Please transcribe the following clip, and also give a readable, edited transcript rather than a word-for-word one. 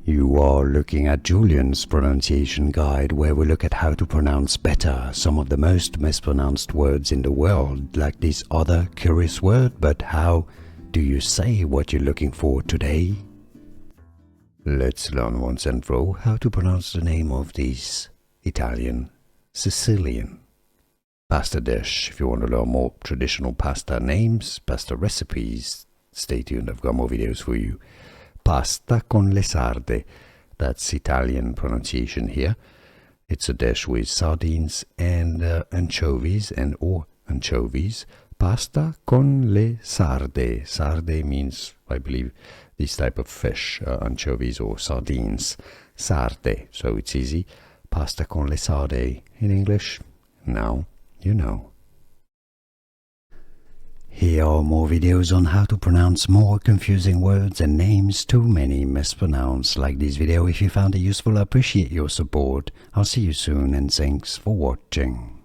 You are looking at Julian's pronunciation guide, where we look at how to pronounce better some of the most mispronounced words in the world, like this other curious word. But how do you say what you're looking for today? Let's learn once and for all how to pronounce the name of this Italian Sicilian pasta dish. If you want to learn more traditional pasta names, pasta recipes, stay tuned, I've got more videos for you. Pasta con le sarde, that's Italian pronunciation here. It's a dish with sardines and anchovies or anchovies. Pasta con le sarde. Sarde means, I believe, this type of fish, anchovies or sardines. Sarde, so it's easy. Pasta con le sarde in English. Now you know. Here are more videos on how to pronounce more confusing words and names too many mispronounced. Like this video if you found it useful. I appreciate your support. I'll see you soon and thanks for watching.